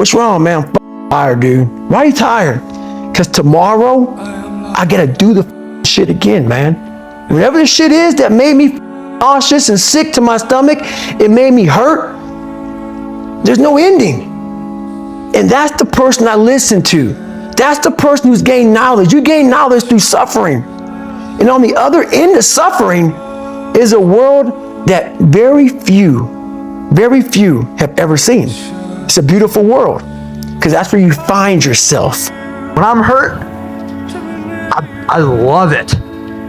what's wrong, man? I'm tired, dude. Why are you tired? Because tomorrow, I gotta do the shit again, man. Whatever the shit is that made me nauseous and sick to my stomach, it made me hurt. There's no ending. And that's the person I listen to. That's the person who's gained knowledge. You gain knowledge through suffering. And on the other end of suffering is a world that very few have ever seen. It's a beautiful world because that's where you find yourself. When I'm hurt, I love it.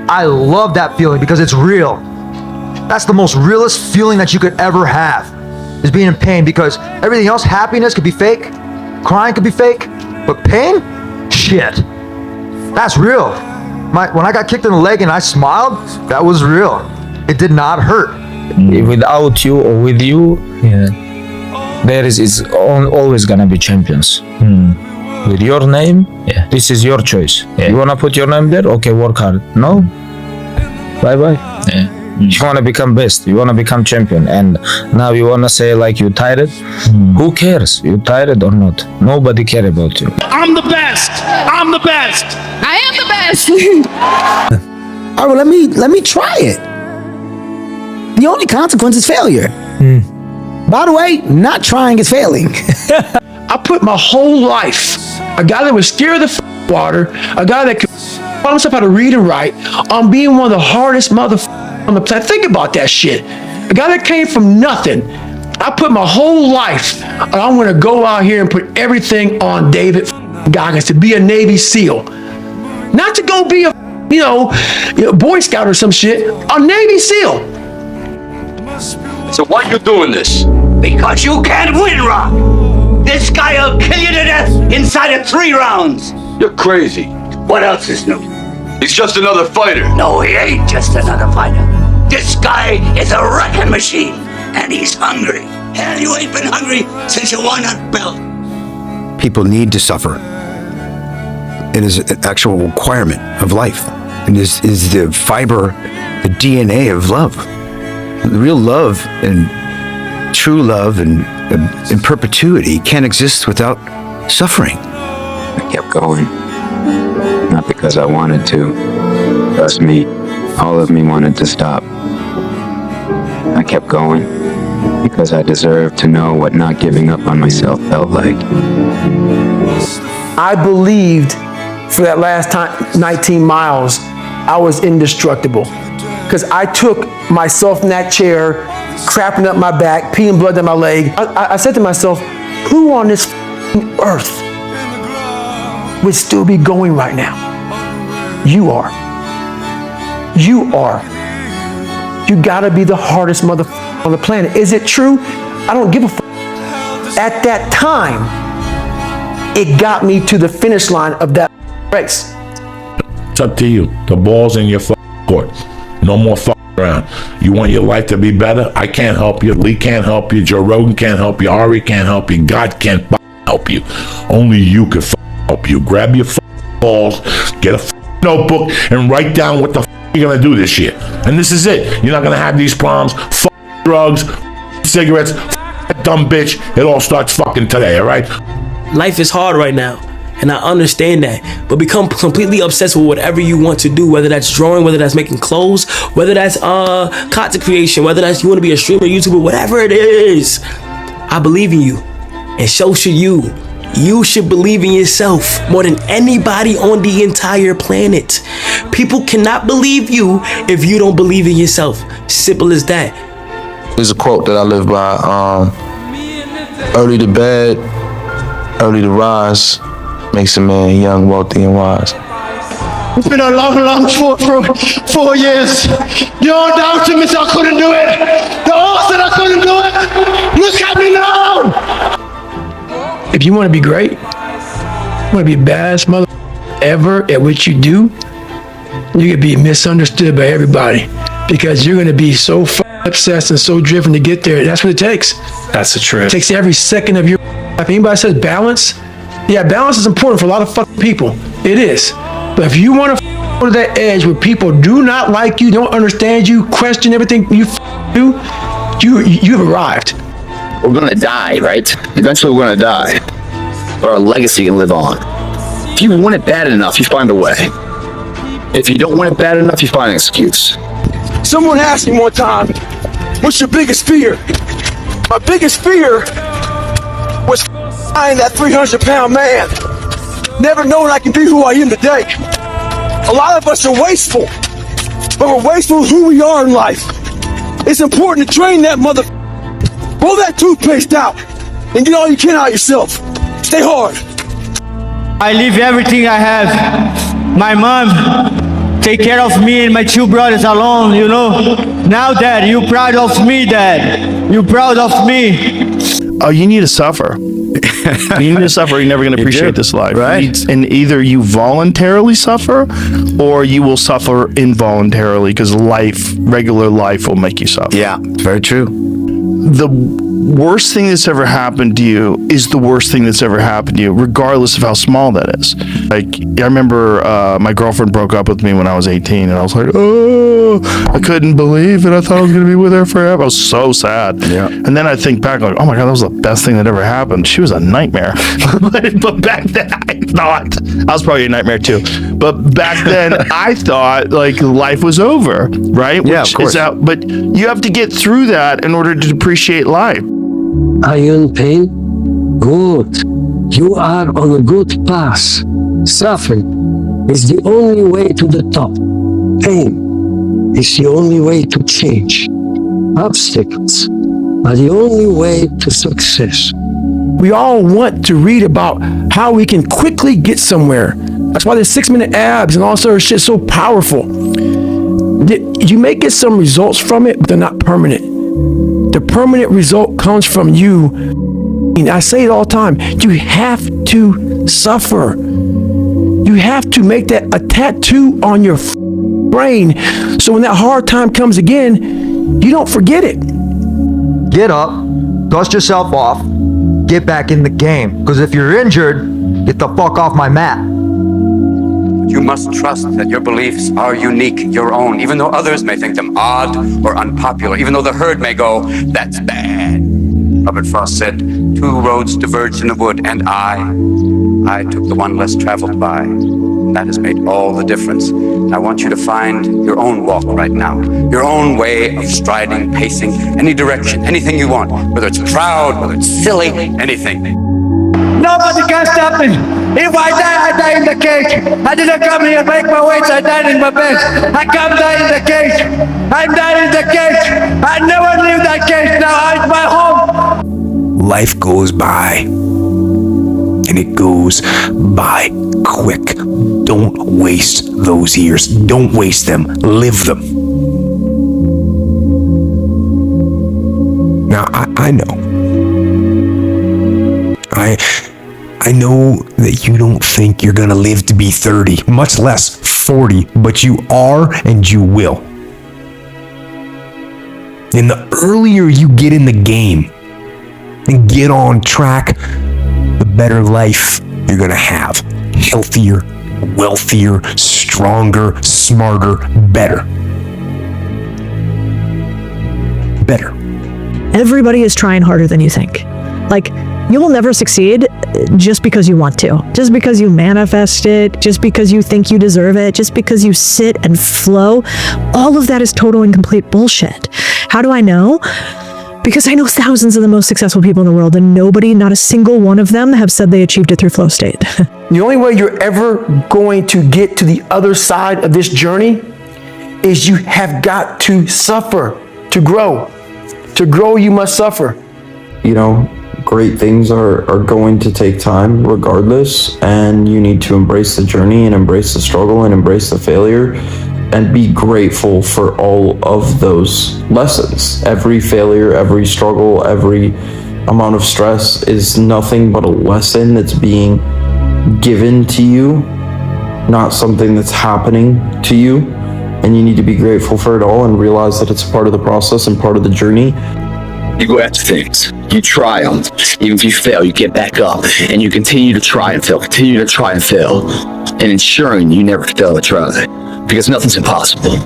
I love that feeling because it's real. That's the most realest feeling that you could ever have, is being in pain, because everything else, happiness could be fake, crying could be fake, but pain, shit, that's real. When I got kicked in the leg and I smiled, that was real. It did not hurt. Without you or with you, there is always gonna be champions. With your name, this is your choice. You wanna put your name there? Okay, work hard. No? Bye-bye. You wanna become best, you wanna become champion, and now you wanna say like you tired? Who cares? You tired or not? Nobody care about you. I'm the best. I'm the best. I am the best. All right, well, let me try it. The only consequence is failure. By the way, not trying is failing. I put my whole life, a guy that was scared of the water, a guy that could taught himself how to read and write, on being one of the hardest motherfuckers on the planet. Think about that shit. A guy that came from nothing. I put my whole life, and I'm gonna go out here and put everything on David Goggins to be a Navy SEAL. Not to go be a Boy Scout or some shit, a Navy SEAL. So why you doing this? Because you can't win, Rock. This guy will kill you to death inside of 3 rounds. You're crazy. What else is new? He's just another fighter. No, he ain't just another fighter. This guy is a wrecking machine, and he's hungry. Hell, you ain't been hungry since you won that belt. People need to suffer. It is an actual requirement of life. It is the fiber, the DNA of love. The real love and true love and in perpetuity can't exist without suffering. I kept going, not because I wanted to. Trust me, all of me wanted to stop. I kept going because I deserved to know what not giving up on myself felt like. I believed for that last 19 miles, I was indestructible. Because I took myself in that chair, crapping up my back, peeing blood down my leg. I said to myself, who on this earth would still be going right now? You are. You are. You gotta be the hardest motherfucker on the planet. Is it true? I don't give a fuck. At that time, it got me to the finish line of that race. It's up to you. The ball's in your court. No more around. You want your life to be better? I can't help you. Lee can't help you. Joe Rogan can't help you. Ari can't help you. God can't help you. Only you can help you. Grab your balls, get a notebook, and write down what the you're gonna do this year. And this is it. You're not gonna have these problems. Drugs, cigarettes, dumb bitch. It all starts fucking today, all right? Life is hard right now, and I understand that. But become completely obsessed with whatever you want to do, whether that's drawing, whether that's making clothes, whether that's content creation, whether that's you want to be a streamer, YouTuber, whatever it is. I believe in you, and so should you. You should believe in yourself more than anybody on the entire planet. People cannot believe you if you don't believe in yourself. Simple as that. There's a quote that I live by, early to bed, early to rise, makes a man young, wealthy, and wise. It's been a long 4 years. You all doubted me, so I couldn't do it. They all said I couldn't do it. Look at me now. If you want to be great, you want to be the baddest mother ever at what you do, you could be misunderstood by everybody because you're going to be so obsessed and so driven to get there. That's what it takes. That's the truth. It takes every second of your life. If anybody says balance, yeah, balance is important for a lot of fucking people. It is. But if you want to go to that edge where people do not like you, don't understand you, question everything you do, you've arrived. We're gonna die, right? Eventually we're gonna die. or a legacy you can live on. If you want it bad enough, you find a way. If you don't want it bad enough, you find an excuse. Someone asked me one time, what's your biggest fear? My biggest fear was finding that 300-pound man. Never knowing I can be who I am today. A lot of us are wasteful, but we're wasteful of who we are in life. It's important to train that mother. Pull that toothpaste out and get all you can out of yourself. Stay hard. I leave everything I have. My mom take care of me and my two brothers alone, you know. Now, Dad, you proud of me, Dad. You proud of me. Oh, you need to suffer. You need to suffer. You're never going to appreciate this life. Right. And either you voluntarily suffer or you will suffer involuntarily because regular life will make you suffer. Yeah, very true. The worst thing that's ever happened to you is the worst thing that's ever happened to you, regardless of how small that is. Like, I remember my girlfriend broke up with me when I was 18, and I was like, oh, I couldn't believe it. I thought I was going to be with her forever. I was so sad. Yeah. And then I think back, like, oh my God, that was the best thing that ever happened. She was a nightmare. But back then, I thought, I was probably a nightmare too. But back then, I thought, like, life was over, right? Yeah, of course. But you have to get through that in order to appreciate life. Are you in pain? Good. You are on a good path. Suffering is the only way to the top. Pain is the only way to change. Obstacles are the only way to success. We all want to read about how we can quickly get somewhere. That's why the 6-minute abs and all sort of shit so powerful. You may get some results from it, but they're not permanent. The permanent result comes from you. And I say it all the time. You have to suffer. You have to make that a tattoo on your brain, so when that hard time comes again, you don't forget it. Get up, dust yourself off, get back in the game. Because if you're injured, get the fuck off my mat. You must trust that your beliefs are unique, your own, even though others may think them odd or unpopular, even though the herd may go, that's bad. Robert Frost said, 2 roads diverged in a wood, and I took the one less traveled by. That has made all the difference. I want you to find your own walk right now, your own way of striding, pacing, any direction, anything you want, whether it's proud, whether it's silly, anything. Nobody can stop me. If I die in the cage. I didn't come here to make my weights, I died in my bed. I come die in the cage. I died in the cage. I never leave that cage. Now it's my home. Life goes by, and it goes by quick. Don't waste those years. Don't waste them. Live them. Now, I know. I know that you don't think you're gonna live to be 30, much less 40, but you are and you will. And the earlier you get in the game and get on track, the better life you're gonna have. Healthier, wealthier, stronger, smarter, better. Better. Everybody is trying harder than you think. Like, you will never succeed just because you want to, just because you manifest it, just because you think you deserve it, just because you sit and flow. All of that is total and complete bullshit. How do I know? Because I know thousands of the most successful people in the world, and nobody, not a single one of them, have said they achieved it through flow state. The only way you're ever going to get to the other side of this journey is you have got to suffer to grow. To grow, you must suffer. You know, great things are going to take time regardless, and you need to embrace the journey and embrace the struggle and embrace the failure and be grateful for all of those lessons. Every failure, every struggle, every amount of stress is nothing but a lesson that's being given to you, not something that's happening to you. And you need to be grateful for it all and realize that it's a part of the process and part of the journey. You go after things, you try them. Even if you fail, you get back up and you continue to try and fail, and ensuring you never fail to try, because nothing's impossible.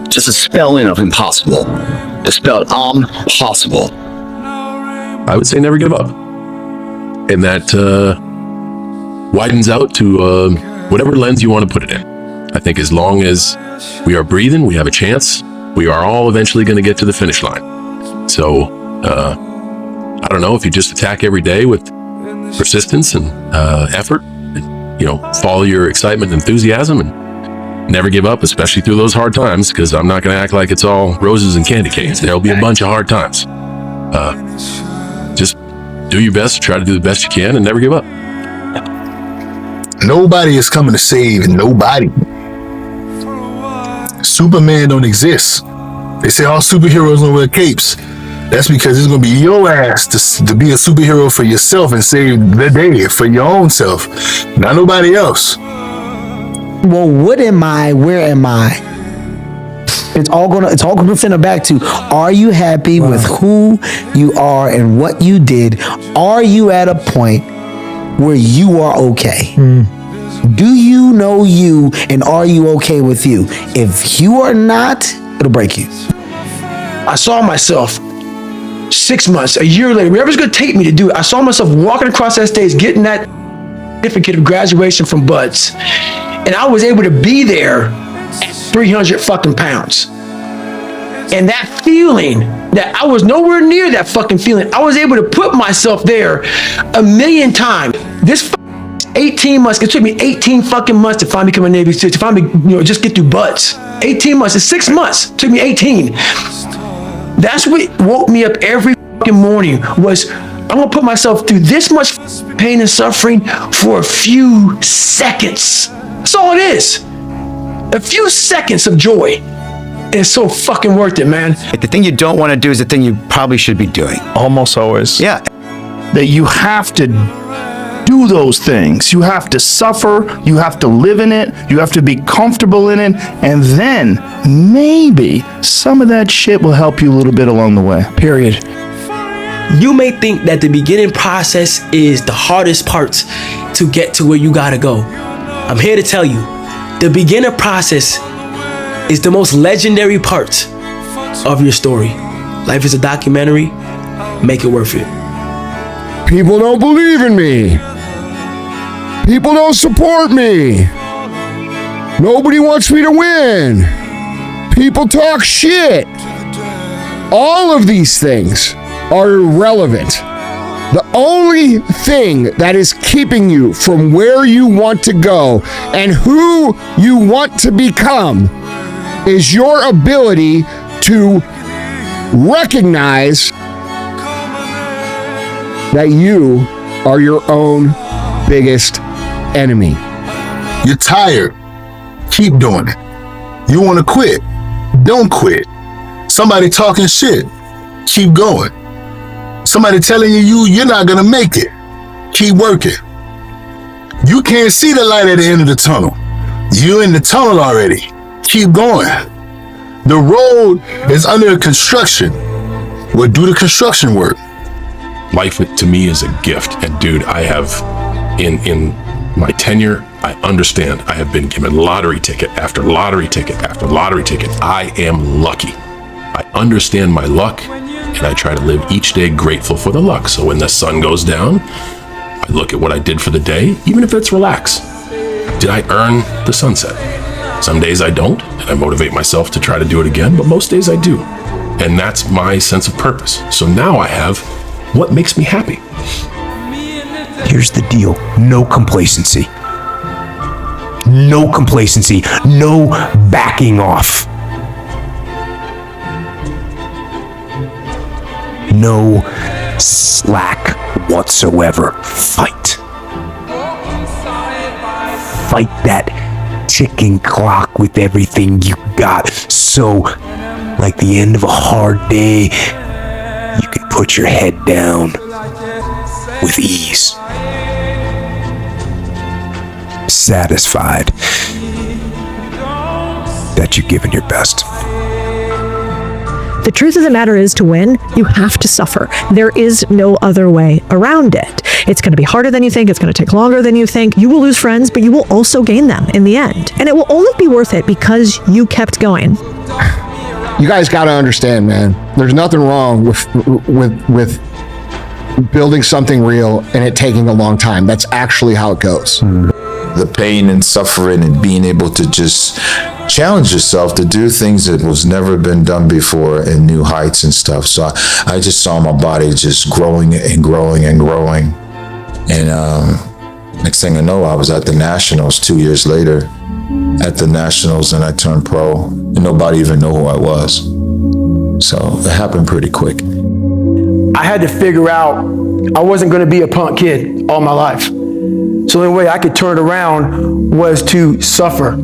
Just a spelling of impossible. It's spelled possible. I would say never give up. And that widens out to whatever lens you want to put it in. I think as long as we are breathing, we have a chance. We are all eventually going to get to the finish line. So, I don't know, if you just attack every day with persistence and effort, and, you know, follow your excitement and enthusiasm and never give up, especially through those hard times, because I'm not going to act like it's all roses and candy canes. There'll be a bunch of hard times. Just do your best, try to do the best you can, and never give up. Nobody is coming to save nobody. Superman don't exist. They say all superheroes don't wear capes. That's because it's going to be your ass to be a superhero for yourself and save the day for your own self, not nobody else. Well, what am I? Where am I? It's all gonna center back to: are you happy with who you are and what you did? Are you at a point where you are okay? Do you know you, and are you okay with you? If you are not, it'll break you. I saw myself 6 months, a year later, whatever's gonna take me to do it. I saw myself walking across that stage, getting that certificate of graduation from Buds. And I was able to be there at 300 fucking pounds. And that feeling, that I was nowhere near that fucking feeling, I was able to put myself there 1,000,000 times. This 18 months, it took me 18 fucking months to finally become a Navy SEAL, to finally, you know, just get through Buds. 18 months, it's 6 months, it took me 18. That's what woke me up every fucking morning, was I'm gonna put myself through this much pain and suffering for a few seconds. That's all it is. A few seconds of joy. It's so fucking worth it, man. The thing you don't want to do is the thing you probably should be doing. Almost always. Yeah. That you have to do those things. You have to suffer. You have to live in it. You have to be comfortable in it. And then maybe some of that shit will help you a little bit along the way. Period. You may think that the beginning process is the hardest part to get to where you gotta go. I'm here to tell you, the beginner process is the most legendary part of your story. Life is a documentary. Make it worth it. People don't believe in me. People don't support me. Nobody wants me to win. People talk shit. All of these things are irrelevant. The only thing that is keeping you from where you want to go and who you want to become is your ability to recognize that you are your own biggest enemy. You're tired. Keep doing it. You want to quit. Don't quit. Somebody talking shit. Keep going. Somebody telling you're not going to make it. Keep working. You can't see the light at the end of the tunnel. You're in the tunnel already. Keep going. The road is under construction. Well, do the construction work. Life to me is a gift. And dude, I have, in my tenure, I understand. I have been given lottery ticket after lottery ticket after lottery ticket. I am lucky. I understand my luck, and I try to live each day grateful for the luck. So when the sun goes down, I look at what I did for the day, even if it's relax. Did I earn the sunset? Some days I don't, and I motivate myself to try to do it again, but most days I do. And that's my sense of purpose. So now I have what makes me happy. Here's the deal. No complacency. No complacency. No backing off. No slack whatsoever. Fight. Fight that ticking clock with everything you got. So, like the end of a hard day, you can put your head down with ease. Satisfied that you've given your best. The truth of the matter is, to win, you have to suffer. There is no other way around it. It's going to be harder than you think. It's going to take longer than you think. You will lose friends, but you will also gain them in the end. And it will only be worth it because you kept going. You guys got to understand, man. There's nothing wrong with building something real and it taking a long time. That's actually how it goes. The pain and suffering and being able to just challenge yourself to do things that was never been done before in new heights and stuff. So I just saw my body just growing and growing and growing. And next thing I know, I was at the Nationals 2 years later. At the Nationals, and I turned pro, and nobody even knew who I was. So it happened pretty quick. I had to figure out I wasn't going to be a punk kid all my life. So the only way I could turn it around was to suffer.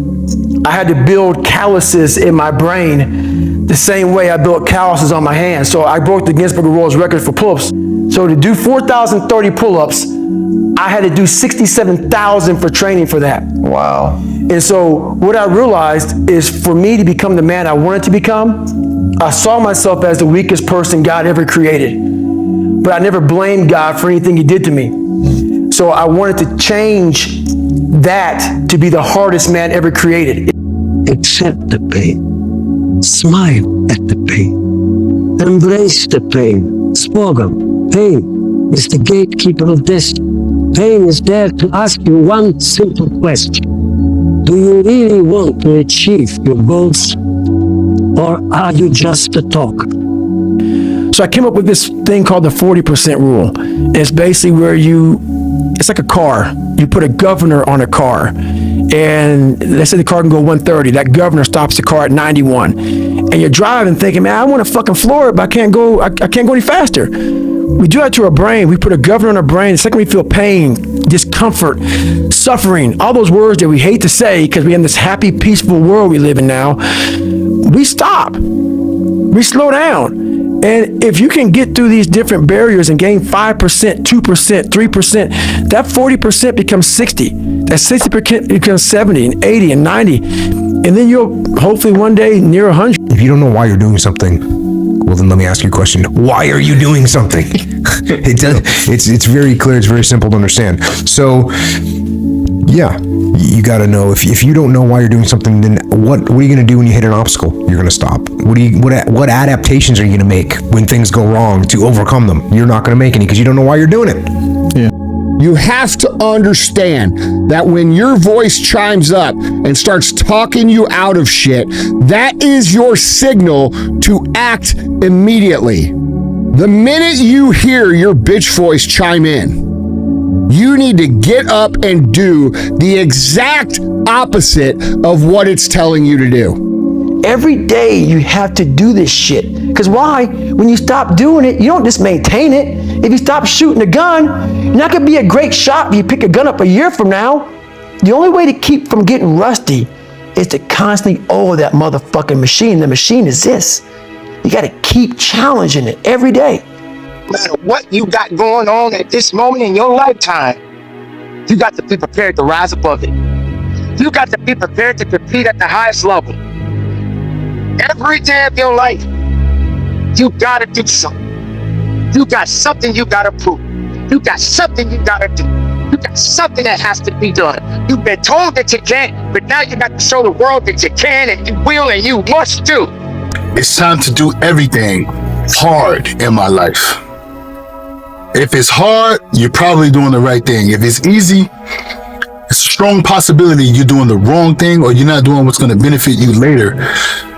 I had to build calluses in my brain the same way I built calluses on my hands. So I broke the Guinness Book of World Records for pull-ups. So to do 4,030 pull-ups, I had to do 67,000 for training for that. Wow. And so what I realized is for me to become the man I wanted to become, I saw myself as the weakest person God ever created. But I never blamed God for anything he did to me. So I wanted to change that to be the hardest man ever created. Accept the pain. Smile at the pain. Embrace the pain. Slogan. Pain is the gatekeeper of destiny. Pain is there to ask you one simple question. Do you really want to achieve your goals? Or are you just a talker? So I came up with this thing called the 40% rule. It's basically where it's like a car. You put a governor on a car. And let's say the car can go 130. That governor stops the car at 91. And you're driving thinking, man, I want to fucking floor it, but I can't go any faster. We do that to our brain. We put a governor on our brain. The second we feel pain, discomfort, suffering, all those words that we hate to say because we have this happy, peaceful world we live in now, we stop. We slow down. And if you can get through these different barriers and gain 5%, 2%, 3%, that 40% becomes 60. That 60% becomes 70 and 80 and 90. And then you'll hopefully one day near 100. If you don't know why you're doing something, well, then let me ask you a question. Why are you doing something? It's very clear. It's very simple to understand. So, yeah, you got to know. If you don't know why you're doing something, then what are you going to do when you hit an obstacle? You're going to stop. What adaptations are you going to make when things go wrong to overcome them? You're not going to make any because you don't know why you're doing it. Yeah. You have to understand that when your voice chimes up and starts talking you out of shit, that is your signal to act immediately. The minute you hear your bitch voice chime in, you need to get up and do the exact opposite of what it's telling you to do. Every day you have to do this shit. Because why? When you stop doing it, you don't just maintain it. If you stop shooting a gun, you're not going to be a great shot if you pick a gun up a year from now. The only way to keep from getting rusty is to constantly oil that motherfucking machine. The machine is this. You got to keep challenging it every day. No matter what you got going on at this moment in your lifetime, you got to be prepared to rise above it. You got to be prepared to compete at the highest level. Every day of your life, you got to do something. You got something you got to prove. You got something you got to do. You got something that has to be done. You've been told that you can't, but now you got to show the world that you can and you will and you must do. It's time to do everything hard in my life. If it's hard, you're probably doing the right thing. If it's easy, it's a strong possibility you're doing the wrong thing or you're not doing what's going to benefit you later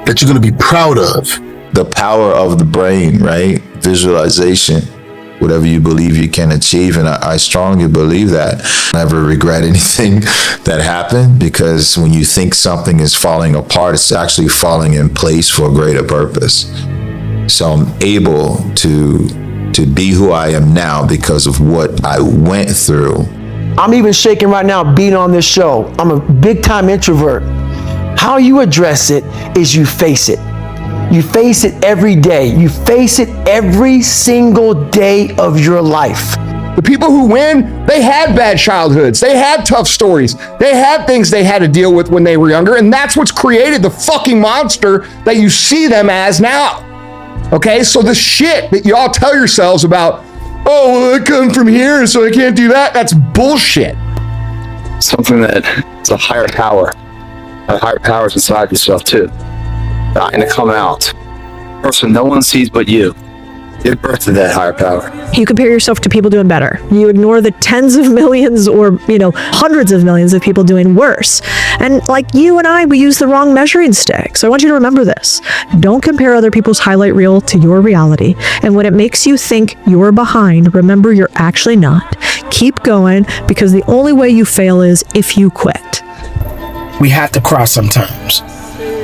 that you're going to be proud of. The power of the brain, right? Visualization. Whatever you believe you can achieve, and I strongly believe that. I never regret anything that happened because when you think something is falling apart, it's actually falling in place for a greater purpose. So I'm able to be who I am now because of what I went through. I'm even shaking right now being on this show. I'm a big time introvert. How you address it is you face it. You face it every day. You face it every single day of your life. The people who win, they had bad childhoods. They had tough stories. They had things they had to deal with when they were younger, and that's what's created the fucking monster that you see them as now. Okay, so the shit that y'all tell yourselves about, oh, well, I come from here, so I can't do that, that's bullshit. Something that it's a higher power. A higher power is inside yourself too. Not going to come out. Person no one sees but you. Give birth to that higher power. You compare yourself to people doing better. You ignore the tens of millions or, hundreds of millions of people doing worse. And like you and I, we use the wrong measuring stick. So I want you to remember this. Don't compare other people's highlight reel to your reality. And when it makes you think you're behind, remember you're actually not. Keep going, because the only way you fail is if you quit. We have to cry sometimes,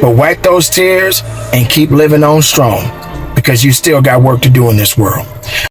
but wipe those tears and keep living on strong, because you still got work to do in this world.